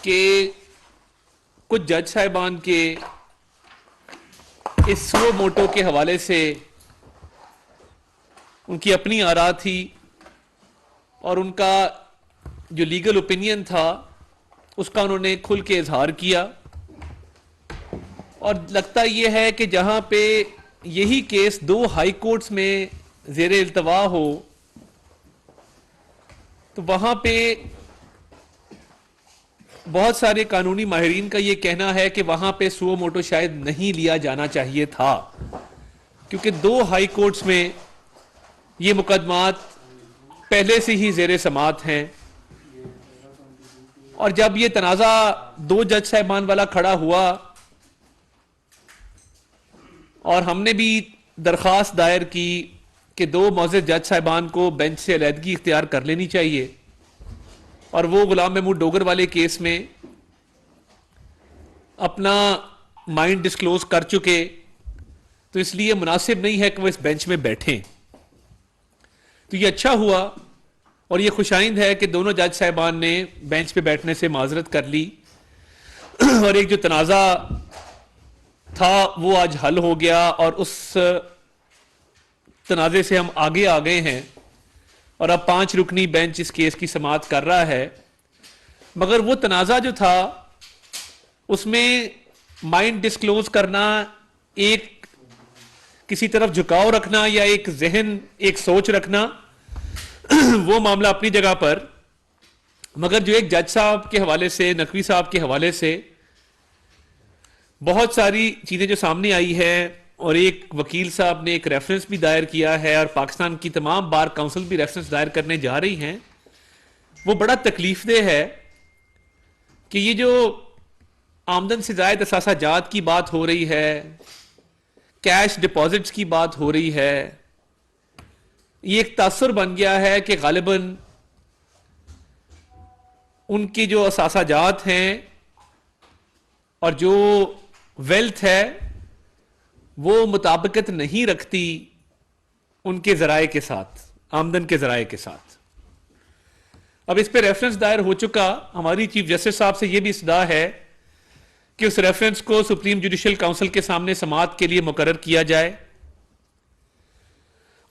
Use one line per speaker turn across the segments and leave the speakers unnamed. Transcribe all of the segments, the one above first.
कि कुछ जज साहिबान के इस सुओ मोटो के हवाले से उनकी अपनी आरा थी और उनका जो लीगल ओपिनियन था उसका उन्होंने खुल के इजहार किया। और लगता यह है कि जहां पे यही केस दो हाई कोर्ट्स में जेर इल्तवा हो तो वहां पे बहुत सारे कानूनी माहिरीन का यह कहना है कि वहां पे सुओ मोटो शायद नहीं लिया जाना चाहिए था, क्योंकि दो हाई कोर्ट्स में ये मुकदमात पहले से ही जेर समात हैं। और जब ये तनाज़ा दो जज साहिबान वाला खड़ा हुआ और हमने भी दरख्वास्त दायर की कि दो मौजूद जज साहिबान को बेंच से अलहदगी इख्तियार कर लेनी चाहिए, और वो गुलाम महमूद डोगर वाले केस में अपना माइंड डिस्क्लोज कर चुके, तो इसलिए मुनासिब नहीं है कि वो इस बेंच में बैठें। तो ये अच्छा हुआ और ये खुशाइंद है कि दोनों जज साहिबान ने बेंच पे बैठने से माजरत कर ली और एक जो तनाज़ा था वो आज हल हो गया और उस तनाज़े से हम आगे आ गए हैं और अब 5 रुकनी बेंच इस केस की समाअत कर रहा है। मगर वो तनाज़ा जो था उसमें माइंड डिस्क्लोज करना, एक किसी तरफ झुकाव रखना या एक जहन, एक सोच रखना, वो मामला अपनी जगह पर। मगर जो एक जज साहब के हवाले से, नकवी साहब के हवाले से बहुत सारी चीजें जो सामने आई है और एक वकील साहब ने एक रेफरेंस भी दायर किया है और पाकिस्तान की तमाम बार काउंसिल भी रेफरेंस दायर करने जा रही हैं, वो बड़ा तकलीफदेह है कि ये जो आमदन से जायद असासा जात की बात हो रही है, कैश डिपॉजिट्स की बात हो रही है, ये एक तासुर बन गया है कि गालिबन उनकी जो असासा जात हैं और जो वेल्थ है वो मुताबिकत नहीं रखती उनके जराए के साथ, आमदन के जराए के साथ। अब इस पे रेफरेंस दायर हो चुका। हमारी चीफ जस्टिस साहब से यह भी सदा है कि उस रेफरेंस को सुप्रीम जुडिशल काउंसिल के सामने समाअत के लिए मुकर्रर किया जाए।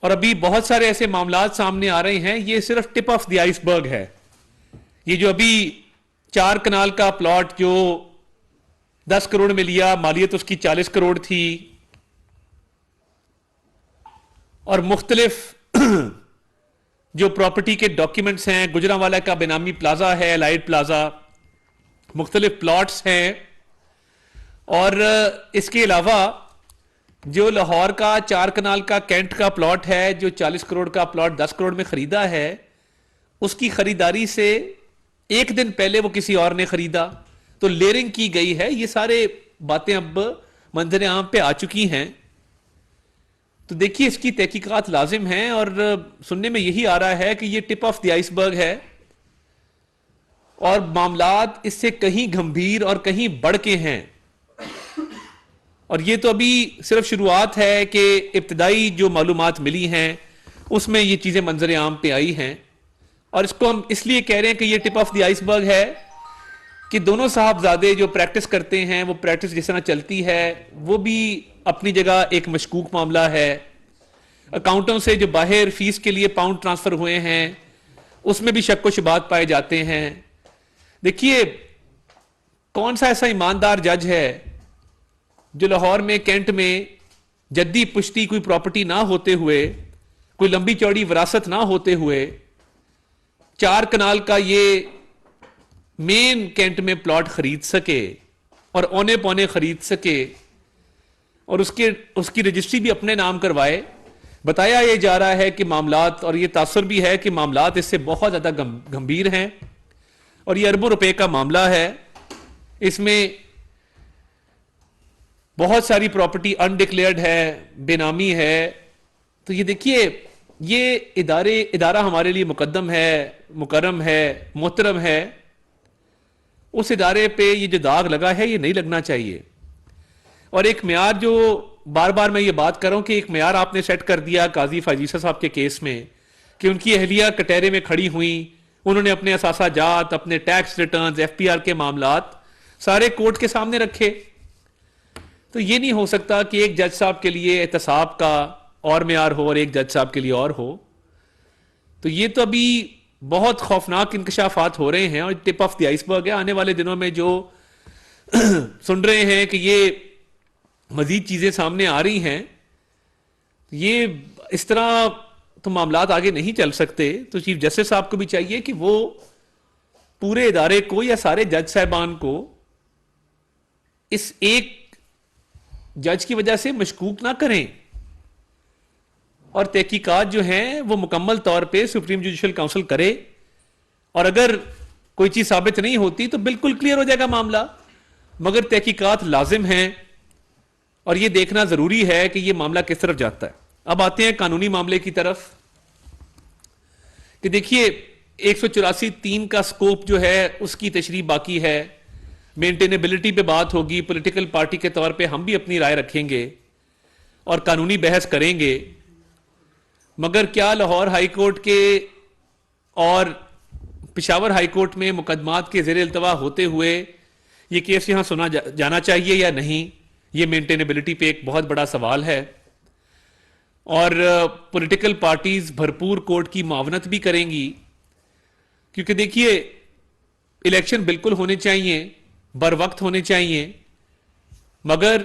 और अभी बहुत सारे ऐसे मामलात सामने आ रहे हैं, ये सिर्फ टिप ऑफ द आइसबर्ग है। ये जो अभी 4 कनाल का प्लॉट जो 10 करोड़ में लिया, मालियत उसकी 40 करोड़ थी, और मुख्तलिफ जो प्रॉपर्टी के डॉक्यूमेंट्स हैं, गुजरांवाला का बेनामी प्लाजा है, लाइट प्लाजा, मुख्तलिफ प्लॉट्स हैं, और इसके अलावा जो लाहौर का 4 कनाल का कैंट का प्लॉट है, जो 40 करोड़ का प्लॉट 10 करोड़ में खरीदा है, उसकी खरीदारी से एक दिन पहले वो किसी और ने खरीदा, तो लेयरिंग की गई है। ये सारे बातें अब मंजर आम पे आ चुकी हैं। तो देखिए, इसकी तहकीकात लाजिम हैं और सुनने में यही आ रहा है कि ये टिप ऑफ द आइसबर्ग है और मामलात इससे कहीं गंभीर और कहीं बढ़ के हैं। और ये तो अभी सिर्फ शुरुआत है कि इब्तदाई जो मालूमात मिली हैं उसमें ये चीजें मंजर आम पे आई हैं। और इसको हम इसलिए कह रहे हैं कि ये टिप ऑफ द आइसबर्ग है कि दोनों साहबजादे जो प्रैक्टिस करते हैं, वो प्रैक्टिस जिस तरह चलती है वो भी अपनी जगह एक मशकूक मामला है। अकाउंटों से जो बाहर फीस के लिए पाउंड ट्रांसफर हुए हैं उसमें भी शक व शुबात पाए जाते हैं। देखिए, कौन सा ऐसा ईमानदार जज है जो लाहौर में, कैंट में जद्दी पुश्ती कोई प्रॉपर्टी ना होते हुए, कोई लंबी चौड़ी विरासत ना होते हुए 4 कनाल का ये मेन कैंट में प्लॉट खरीद सके और औने पौने खरीद सके और उसकी रजिस्ट्री भी अपने नाम करवाए। बताया यह जा रहा है कि मामलात, और ये तासुर भी है कि मामलात इससे बहुत ज्यादा गंभीर हैं और ये अरबों रुपए का मामला है। इसमें बहुत सारी प्रॉपर्टी अनडिक्लेयर्ड है, बेनामी है। तो ये देखिए, ये इदारा हमारे लिए मुकद्दम है, मुकर्रम है, मोहतरम है। उस इदारे पे ये जो दाग लगा है ये नहीं लगना चाहिए। और एक म्यार, जो बार बार मैं ये बात कर रहा हूं कि एक म्यार आपने सेट कर दिया काजी फाजीसा साहब के केस में कि उनकी अहलिया कटहरे में खड़ी हुई, उन्होंने अपने असासा जात, अपने टैक्स रिटर्न्स, एफपीआर के मामलात सारे कोर्ट के सामने रखे। तो ये नहीं हो सकता कि एक जज साहब के लिए एहतसाब का और मेयार हो और एक जज साहब के लिए और हो। तो ये तो अभी बहुत खौफनाक इंकशाफात हो रहे हैं और टिप ऑफ द आइसबर्ग है। आने वाले दिनों में जो सुन रहे हैं कि ये मजीद चीजें सामने आ रही हैं, ये इस तरह तो मामलात आगे नहीं चल सकते। तो चीफ जस्टिस साहब को भी चाहिए कि वो पूरे इदारे को या सारे जज साहबान को इस एक जज की वजह से मशकूक ना करें और तहकीकात जो हैं वो मुकम्मल तौर पे सुप्रीम जुडिशल काउंसिल करे, और अगर कोई चीज साबित नहीं होती तो बिल्कुल क्लियर हो जाएगा मामला। मगर तहकीकात लाजिम हैं और ये देखना जरूरी है कि ये मामला किस तरफ जाता है। अब आते हैं कानूनी मामले की तरफ कि देखिए 184(3) का स्कोप जो है उसकी तशरीह बाकी है। मेंटेनेबिलिटी पे बात होगी, पॉलिटिकल पार्टी के तौर पे हम भी अपनी राय रखेंगे और कानूनी बहस करेंगे। मगर क्या लाहौर हाई कोर्ट के और पेशावर हाई कोर्ट में मुकदमात के ज़ेर इल्तवा होते हुए ये केस यहां सुना जाना चाहिए या नहीं, ये मेंटेनेबिलिटी पे एक बहुत बड़ा सवाल है। और पॉलिटिकल पार्टीज भरपूर कोर्ट की मावनत भी करेंगी, क्योंकि देखिए इलेक्शन बिल्कुल होने चाहिए, बर वक्त होने चाहिए, मगर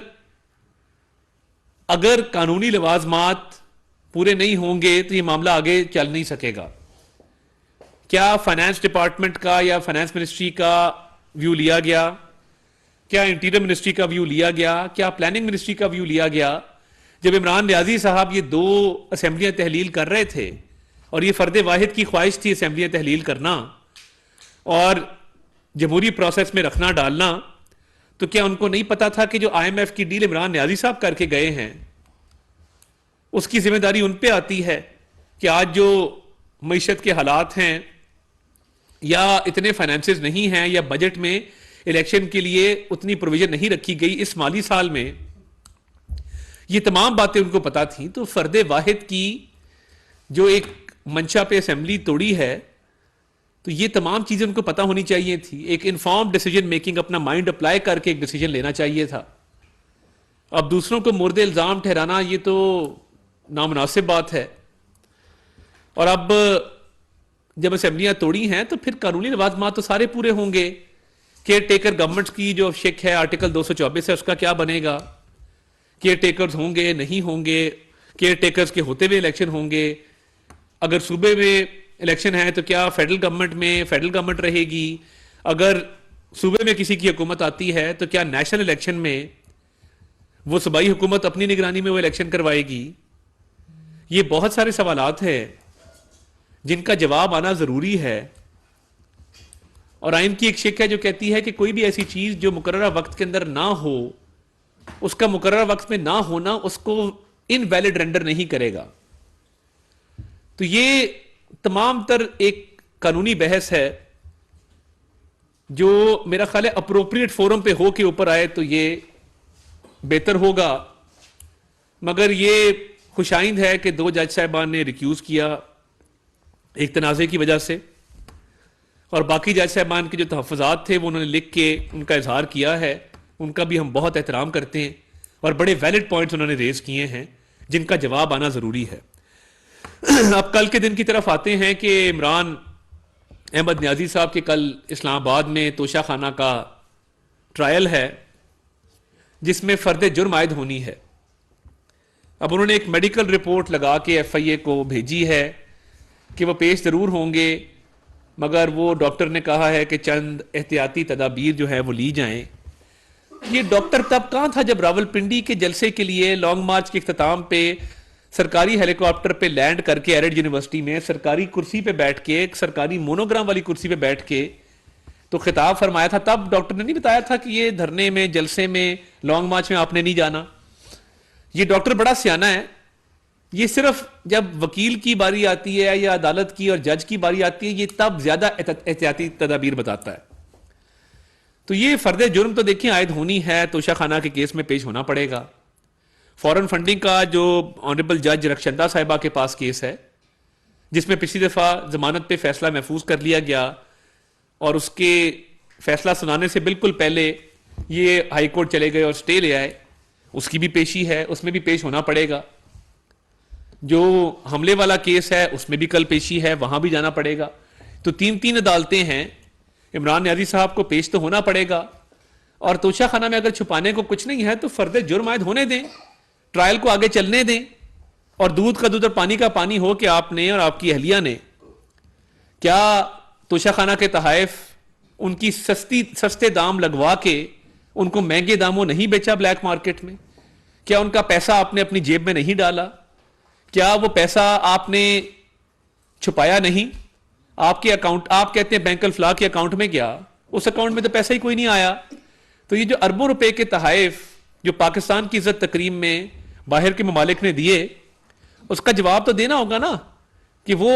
अगर कानूनी लवाजमात पूरे नहीं होंगे तो ये मामला आगे चल नहीं सकेगा। क्या फाइनेंस डिपार्टमेंट का या फाइनेंस मिनिस्ट्री का व्यू लिया गया? क्या इंटीरियर मिनिस्ट्री का व्यू लिया गया? क्या प्लानिंग मिनिस्ट्री का व्यू लिया गया? जब इमरान नियाजी साहब ये 2 असेंबलियां तहलील कर रहे थे और ये फर्द वाहिद की ख्वाहिश थी असेंबलियां तहलील करना और जमहूरी प्रोसेस में रखना डालना, तो क्या उनको नहीं पता था कि जो IMF की डील इमरान नियाजी साहब करके गए हैं उसकी जिम्मेदारी उन पे आती है कि आज जो मईशत के हालात हैं या इतने फाइनेंसेस नहीं हैं या बजट में इलेक्शन के लिए उतनी प्रोविजन नहीं रखी गई इस माली साल में, ये तमाम बातें उनको पता थी। तो फर्द वाहिद की जो एक मंशा पे असेंबली तोड़ी है, तो ये तमाम चीजें उनको पता होनी चाहिए थी। एक इन्फॉर्म डिसीजन मेकिंग, अपना माइंड अप्लाई करके एक डिसीजन लेना चाहिए था। अब दूसरों को मुर्दे इल्जाम ठहराना ये तो नामुनासिब बात है। और अब जब असेंबलियां तोड़ी हैं तो फिर कानूनी लवाजमात तो सारे पूरे होंगे। केयर टेकर गवर्नमेंट की जो शिक है आर्टिकल 224 है, उसका क्या बनेगा? केयर टेकर्स होंगे नहीं होंगे? केयर टेकर्स के होते हुए इलेक्शन होंगे? अगर सूबे में इलेक्शन है तो क्या फेडरल गवर्नमेंट रहेगी? अगर सूबे में किसी की हुकूमत आती है तो क्या नेशनल इलेक्शन में वो सूबाई हुकूमत अपनी निगरानी में वो इलेक्शन करवाएगी? ये बहुत सारे सवालात हैं जिनका जवाब आना जरूरी है। और आइन की एक शिक है जो कहती है कि कोई भी ऐसी चीज जो मुकर्ररा वक्त के अंदर ना हो, उसका मुकर्ररा वक्त में ना होना उसको इनवैलिड रेंडर नहीं करेगा। तो ये तमाम तर एक कानूनी बहस है जो मेरा ख्याल है अप्रोप्रिएट फोरम पे हो के ऊपर आए तो ये बेहतर होगा। मगर ये खुशाइंद है कि 2 जज साहबान ने रिक्यूज किया एक तनाज़े की वजह से, और बाकी जज साहबान के जो तहफ़्फ़ुज़ात थे वो उन्होंने लिख के उनका इजहार किया है। उनका भी हम बहुत एहतराम करते हैं और बड़े वैलिड पॉइंट्स उन्होंने रेज किए हैं जिनका जवाब आना ज़रूरी है। अब कल के दिन की तरफ आते हैं कि इमरान अहमद नियाजी साहब के कल इस्लामाबाद में तोशा खाना का ट्रायल है जिसमें फर्द जुर्म आयद होनी है। अब उन्होंने एक मेडिकल रिपोर्ट लगा के FIA को भेजी है कि वो पेश जरूर होंगे, मगर वो डॉक्टर ने कहा है कि चंद एहतियाती तदाबीर जो है वो ली जाएं। ये डॉक्टर तब कहाँ था जब रावलपिंडी के जलसे के लिए लॉन्ग मार्च के इख्तिताम पे सरकारी हेलीकॉप्टर पे लैंड करके एरिड यूनिवर्सिटी में सरकारी कुर्सी पे बैठ के, एक सरकारी मोनोग्राम वाली कुर्सी पे बैठ के तो खिताब फरमाया था। तब डॉक्टर ने नहीं बताया था कि ये धरने में, जलसे में, लॉन्ग मार्च में आपने नहीं जाना। ये डॉक्टर बड़ा सियाना है। ये सिर्फ जब वकील की बारी आती है या अदालत की और जज की बारी आती है, ये तब ज्यादा एहतियाती तदाबीर बताता है। तो ये फर्द जुर्म तो देखिए आयद होनी है, तोशा खाना के केस में पेश होना पड़ेगा। फॉरेन फंडिंग का जो ऑनरेबल जज रक्षंदा साहिबा के पास केस है, जिसमें पिछली दफा जमानत पे फैसला महफूज कर लिया गया और उसके फैसला सुनाने से बिल्कुल पहले ये हाई कोर्ट चले गए और स्टे ले आए, उसकी भी पेशी है, उसमें भी पेश होना पड़ेगा। जो हमले वाला केस है उसमें भी कल पेशी है, वहां भी जाना पड़ेगा। तो तीन तीन अदालतें हैं, इमरान न्याजी साहब को पेश तो होना पड़ेगा। और तोशा खाना में अगर छुपाने को कुछ नहीं है तो फर्द जुर्म आयद होने दें, ट्रायल को आगे चलने दें, और दूध का दूध और पानी का पानी हो कि आपने और आपकी अहलिया ने क्या तोशा खाना के तहाइफ उनकी सस्ते दाम लगवा के उनको महंगे दामों नहीं बेचा ब्लैक मार्केट में? क्या उनका पैसा आपने अपनी जेब में नहीं डाला? क्या वो पैसा आपने छुपाया नहीं? आपके अकाउंट, आप कहते हैं बैंक अल-फलाह के अकाउंट में गया, उस अकाउंट में तो पैसा ही कोई नहीं आया। तो ये जो अरबों रुपए के तहाइफ जो पाकिस्तान की इज्जत तकरीम में बाहर के ममालिक ने दिए, उसका जवाब तो देना होगा ना कि वो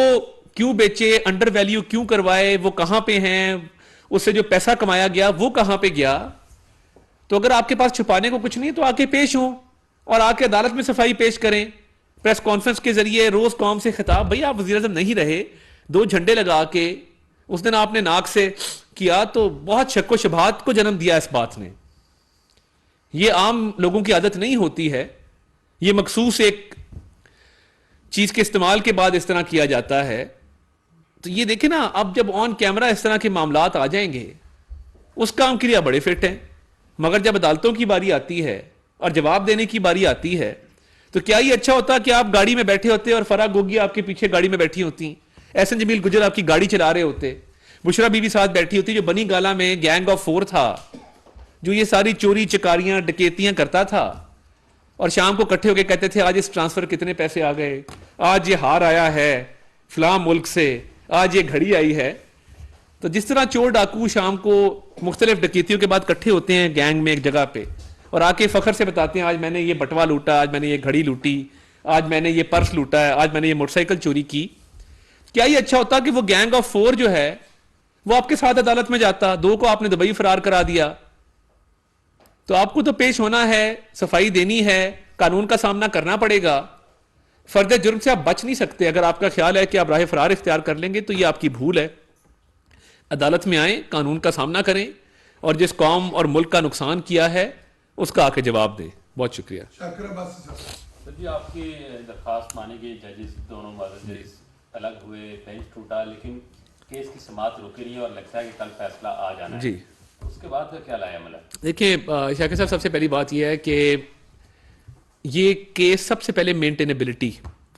क्यों बेचे, अंडर वैल्यू क्यों करवाए, वो कहां पे हैं, उससे जो पैसा कमाया गया वो कहां पे गया। तो अगर आपके पास छुपाने को कुछ नहीं है तो आके पेश हो और आके अदालत में सफाई पेश करें, प्रेस कॉन्फ्रेंस के जरिए, रोज कौम से खिताब। भैया आप वज़ीर आज़म नहीं रहे, 2 झंडे लगा के उस दिन आपने नाक से किया तो बहुत शक्को शबहात को जन्म दिया इस बात ने। ये आम लोगों की आदत नहीं होती है, ये मखसूस एक चीज के इस्तेमाल के बाद इस तरह किया जाता है। तो ये देखे ना, अब जब ऑन कैमरा इस तरह के मामलात आ जाएंगे, उस काम के लिए आप बड़े फिट हैं, मगर जब अदालतों की बारी आती है और जवाब देने की बारी आती है तो क्या ये अच्छा होता कि आप गाड़ी में बैठे होते और फराह गोगी आपके पीछे गाड़ी में बैठी होती, एहसन जमील गुजर आपकी गाड़ी चला रहे होते, बुशरा बीबी साथ बैठी होती जो बनी गाला में गैंग ऑफ 4 था, जो ये सारी चोरी चकारियां डकैतियां करता था, और शाम को इकट्ठे होकर कहते थे आज इस ट्रांसफर कितने पैसे आ गए, आज ये हार आया है फलां मुल्क से, आज ये घड़ी आई है। तो जिस तरह चोर डाकू शाम को मुख्तलिफ डकैतियों के बाद इकट्ठे होते हैं गैंग में एक जगह पे और आके फखर से बताते हैं आज मैंने ये बटवा लूटा, आज मैंने ये घड़ी लूटी, आज मैंने ये पर्स लूटा है, आज मैंने ये मोटरसाइकिल चोरी की। क्या ये अच्छा होता कि वो गैंग ऑफ 4 जो है वो आपके साथ अदालत में जाता? 2 को आपने दुबई फरार करा दिया, तो आपको तो पेश होना है, सफाई देनी है, कानून का सामना करना पड़ेगा। फर्द जुर्म से आप बच नहीं सकते। अगर आपका ख्याल है कि आप राह फरार इख्तियार कर लेंगे तो ये आपकी भूल है। अदालत में आए, कानून का सामना करें और जिस कौम और मुल्क का नुकसान किया है उसका आके जवाब दें। बहुत शुक्रिया।
सर जी, आपकी दरख्वास्त मानी गई, जजेस दोनों जजेस अलग हुए, बेंच टूटा, लेकिन केस की समाअत रुकी नहीं और लगता है कि कल फैसला आ जाना है।
जी,
उसके बाद का क्या लाया अमल है?
देखिए शाकिर साहब, सबसे पहली बात यह है कि ये केस सबसे पहले मेंटेनेबिलिटी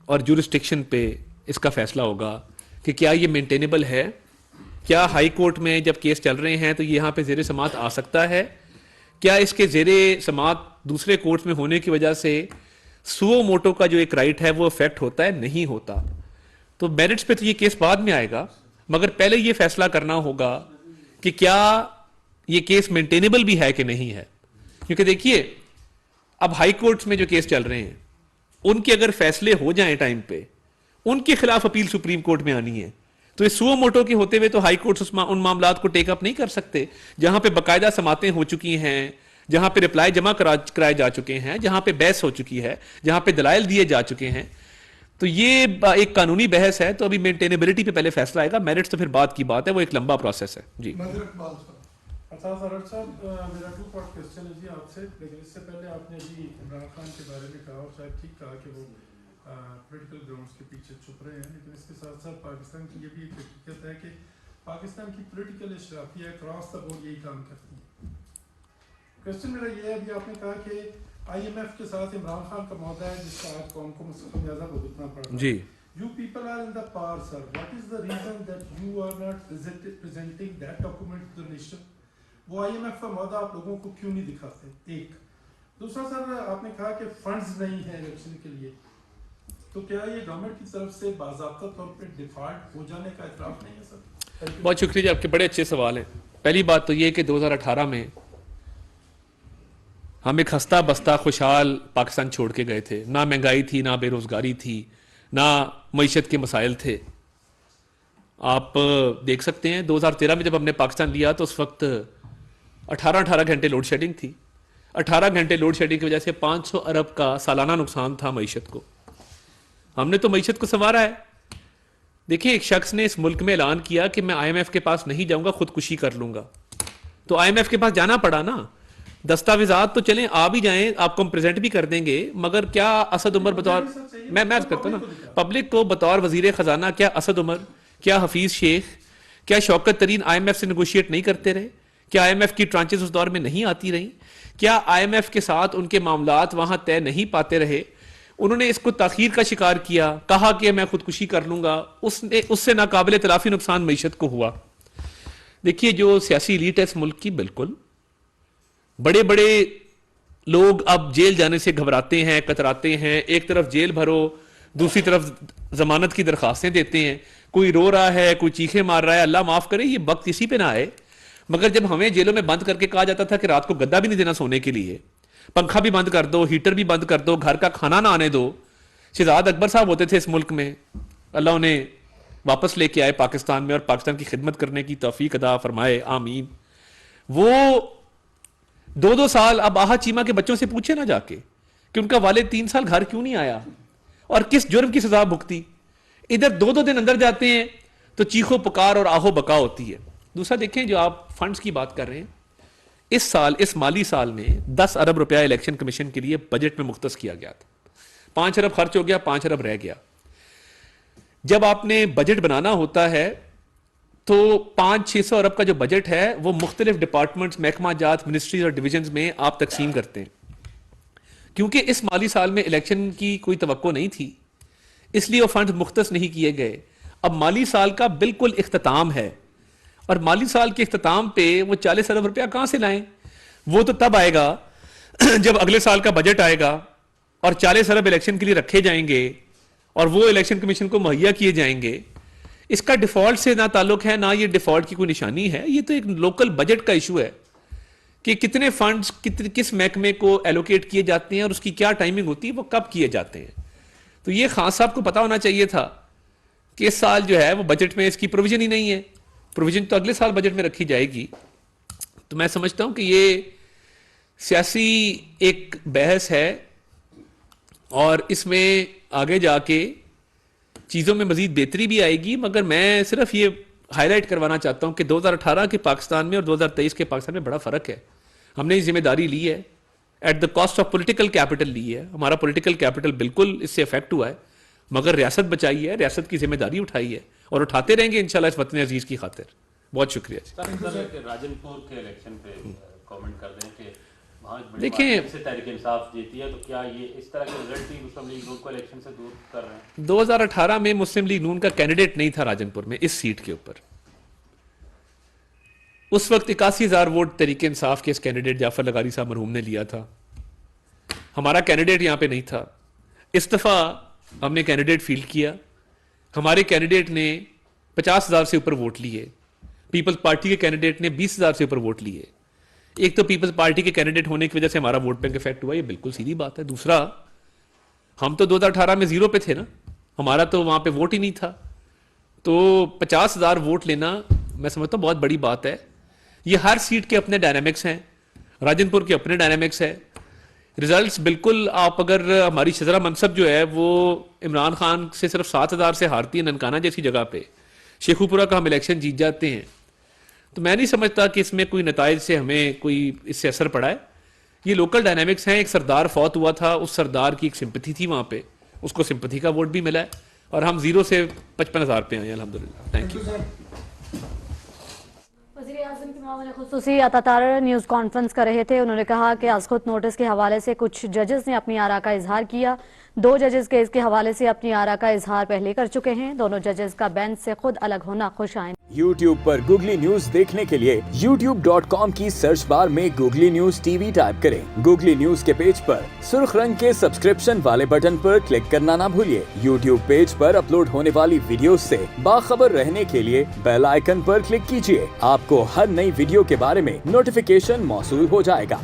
और जुरिस्डिक्शन पे इसका फैसला होगा कि क्या ये मेंटेनेबल है। क्या हाई कोर्ट में जब केस चल रहे हैं तो ये यहाँ पे ज़ेरे समाअत आ सकता है? क्या इसके ज़ेरे समाअत दूसरे कोर्ट में होने की वजह से सुओ मोटो का जो एक राइट है वो इफेक्ट होता है? नहीं होता। तो मेरिट्स पे तो ये केस बाद में आएगा, मगर पहले ये फैसला करना होगा कि क्या ये केस मेंटेनेबल भी है कि नहीं है। क्योंकि देखिए, अब हाई कोर्ट्स में जो केस चल रहे हैं उनके अगर फैसले हो जाएं टाइम पे, उनके खिलाफ अपील सुप्रीम कोर्ट में आनी है, तो इस सुओ मोटो के होते हुए तो हाई कोर्ट्स उन मामलात को टेक अप नहीं कर सकते जहां पे बकायदा समातें हो चुकी हैं, जहां पे रिप्लाई जमा कराए जा चुके हैं, जहां पे बहस हो चुकी है, जहां पे दलाइल दिए जा चुके हैं। तो ये एक कानूनी बहस है, तो अभी मेंटेनेबिलिटी पे पहले फैसला आएगा, मेरिट्स तो फिर बात की बात है, वो एक लंबा प्रोसेस है। जी
अच्छा सर साहब, मेरा 2 पार्ट क्वेश्चन है जी आपसे, लेकिन इससे पहले आपने जी इमरान खान के बारे में कहा और शायद ठीक कहा कि वो पॉलिटिकल ग्राउंड्स के पीछे छुप रहे हैं, लेकिन इसके साथ साथ पाकिस्तान की ये भी एक हकीकत है कि पाकिस्तान की पॉलिटिकल इशराफिया क्रॉस द बोर्ड यही काम करती है। क्वेश्चन मेरा ये है, अभी आपने कहा कि IMF के साथ इमरान खान का मौदा है जिसका आज कौम को मुआवजा भुगतना पड़ रहा है।
जी,
You people are in the power, sir. What is the reason that you are not presenting that document to the nation? वो IMF का मौदा आप लोगों को क्यों नहीं दिखाते? एक दूसरा सर, आपने कहा कि फंड्स नहीं है इलेक्शन के लिए, तो क्या ये गवर्नमेंट की तरफ से बाज़ाब्ता तौर पे डिफॉल्ट हो जाने का इतराफ नहीं है सर?
बहुत शुक्रिया जी, आपके बड़े अच्छे सवाल हैं। पहली बात तो ये कि 2018 में हम एक हंसता बसता खुशहाल पाकिस्तान छोड़ के गए थे। ना महंगाई थी, ना बेरोजगारी थी, ना मईशत के मसाइल थे। आप देख सकते हैं 2013 में जब हमने पाकिस्तान लिया तो उस वक्त 18 घंटे लोड शेडिंग थी। 18 घंटे लोड शेडिंग की वजह से 500 अरब का सालाना नुकसान था मईशत को। हमने तो मईशत को संवारा है। देखिए, एक शख्स ने इस मुल्क में ऐलान किया कि मैं IMF के पास नहीं जाऊंगा, खुदकुशी कर लूंगा, तो IMF के पास जाना पड़ा ना। दस्तावेजात तो चलें आ भी जाएं, आपको हम प्रेजेंट भी कर देंगे, मगर क्या असद उमर बतौर, मैं करता हूं ना पब्लिक को, बतौर वजीर खजाना क्या असद उमर, क्या हफीज शेख, क्या शौकत तरीन IMF से नेगोशिएट नहीं करते रहे? क्या IMF की ट्रांचेस उस दौर में नहीं आती रही? क्या IMF के साथ उनके मामलात वहां तय नहीं पाते रहे? उन्होंने इसको ताखीर का शिकार किया, कहा कि मैं खुदकुशी कर लूंगा, उससे नाकाबिले तलाफी नुकसान मईशत को हुआ। देखिए, जो सियासी एलीट है इस मुल्क की, बिल्कुल बड़े बड़े लोग अब जेल जाने से घबराते हैं, कतराते हैं। एक तरफ जेल भरो, दूसरी तरफ जमानत की दरखास्तें देते हैं। कोई रो रहा है, कोई चीखे मार रहा है। अल्लाह माफ करे ये वक्त इसी पे ना आए, मगर जब हमें जेलों में बंद करके कहा जाता था कि रात को गद्दा भी नहीं देना सोने के लिए, पंखा भी बंद कर दो, हीटर भी बंद कर दो, घर का खाना ना आने दो। शहजाद अकबर साहब होते थे इस मुल्क में, अल्लाह उन्हें वापस लेके आए पाकिस्तान में और पाकिस्तान की खिदमत करने की तौफीक अदा फरमाए, आमीन। वो 2-2 साल, अब आहा चीमा के बच्चों से पूछे ना जाके कि उनका वालिद 3 साल घर क्यों नहीं आया और किस जुर्म की सजा भुगती। इधर 2-2 दिन अंदर जाते हैं तो चीखो पुकार और आहो बका होती है। दूसरा देखें, जो आप फंड्स की बात कर रहे हैं, इस साल, इस माली साल में 10 अरब रुपया इलेक्शन कमीशन के लिए बजट में मुख्तस किया गया था। 5 अरब खर्च हो गया, 5 अरब रह गया। जब आपने बजट बनाना होता है तो 500-600 अरब का जो बजट है वो मुख्तलिफ डिपार्टमेंट्स, महकमा जात, मिनिस्ट्रीज और डिविजन्स में आप तकसीम करते हैं। क्योंकि इस माली साल में इलेक्शन की कोई तवक्को नहीं थी, इसलिए वो फंड मुख्तस नहीं किए गए। अब माली साल का बिल्कुल इख्तिताम है और माली साल के इख्तिताम पे वो 40 अरब रुपया कहां से लाएं? वो तो तब आएगा जब अगले साल का बजट आएगा और 40 अरब इलेक्शन के लिए रखे जाएंगे और वो इलेक्शन कमीशन को मुहैया किए जाएंगे। इसका डिफॉल्ट से ना ताल्लुक है, ना ये डिफॉल्ट की कोई निशानी है। ये तो एक लोकल बजट का इशू है कि कितने फंड्स किस महकमे को एलोकेट किए जाते हैं और उसकी क्या टाइमिंग होती है, वो कब किए जाते हैं। तो ये खान साहब को पता होना चाहिए था कि इस साल जो है वो बजट में इसकी प्रोविजन ही नहीं है। प्रोविजन तो अगले साल बजट में रखी जाएगी। तो मैं समझता हूं कि ये सियासी एक बहस है और इसमें आगे जाके चीज़ों में मजीद बेहतरी भी आएगी। मगर मैं सिर्फ ये हाईलाइट करवाना चाहता हूं कि 2018 के पाकिस्तान में और 2023 के पाकिस्तान में बड़ा फ़र्क है। हमने ये जिम्मेदारी ली है at the cost of political capital ली है। हमारा पॉलिटिकल कैपिटल बिल्कुल इससे अफेक्ट हुआ है, मगर रियासत बचाई है, रियासत की जिम्मेदारी उठाई है और उठाते रहेंगे इंशाल्लाह इस वतन अजीज की खातिर। बहुत शुक्रिया जी।
राजनपुर के इलेक्शन पे कमेंट कर दें कि
देखिए,
तहरीक इंसाफ जीती है, तो क्या ये इस तरह के रिजल्ट ही मुस्लिम लीग नून को इलेक्शन से दूर कर रहे हैं?
2018 में मुस्लिम लीग नून का कैंडिडेट नहीं था राजनपुर में इस सीट के ऊपर। उस वक्त 81,000 वोट तहरीक इंसाफ के इस कैंडिडेट जाफर लगारी साहब मरहूम ने लिया था। हमारा कैंडिडेट यहां पे नहीं था। इस दफा हमने कैंडिडेट फील्ड किया। हमारे कैंडिडेट ने 50,000 से ऊपर वोट लिए। पीपल्स पार्टी के कैंडिडेट ने 20,000 से ऊपर वोट लिए। एक तो पीपल्स पार्टी के कैंडिडेट होने की वजह से हमारा वोट बैंक इफेक्ट हुआ, ये बिल्कुल सीधी बात है। दूसरा, हम तो 2018 में 0 पे थे ना, हमारा तो वहां पे वोट ही नहीं था। तो 50,000 वोट लेना मैं समझता हूं बहुत बड़ी बात है। ये हर सीट के अपने डायनामिक्स हैं, राजनपुर के अपने डायनामिक्स है। रिजल्ट्स बिल्कुल, आप अगर हमारी शजरा मनसब जो है वो इमरान खान से सिर्फ 7,000 से हारती है ननकाना जैसी जगह पे, शेखुपुरा का हम इलेक्शन जीत जाते हैं, तो मैं नहीं समझता कि इसमें कोई नताइज से हमें कोई इससे असर पड़ा है। ये लोकल डायनामिक्स हैं। एक सरदार फौत हुआ था, उस सरदार की एक सिंपथी थी वहां पे, उसको सिंपथी का वोट भी मिला है और हम 0 से 55,000 पे आए हैं अल्हम्दुलिल्लाह। Thank you.
वज़ीर-ए-आज़म के मामले खुसूसी अतातार न्यूज़ कॉन्फ्रेंस कर रहे थे। उन्होंने कहा कि अज़खुद नोटिस के हवाले से कुछ जजेस ने अपनी आरा का इजहार किया। 2 जजेस केस के हवाले से अपनी आरा का इजहार पहले कर चुके हैं। दोनों जजेस का बेंच से खुद अलग होना खुश आए।
YouTube पर गूगली न्यूज देखने के लिए youtube.com की सर्च बार में गूगली न्यूज TV टाइप करें। गूगली न्यूज के पेज पर सुर्ख रंग के सब्सक्रिप्शन वाले बटन पर क्लिक करना ना भूलिए। YouTube पेज पर अपलोड होने वाली वीडियो से बाखबर रहने के लिए बेल आइकन पर क्लिक कीजिए। आपको हर नई वीडियो के बारे में नोटिफिकेशन मौसूल हो जाएगा।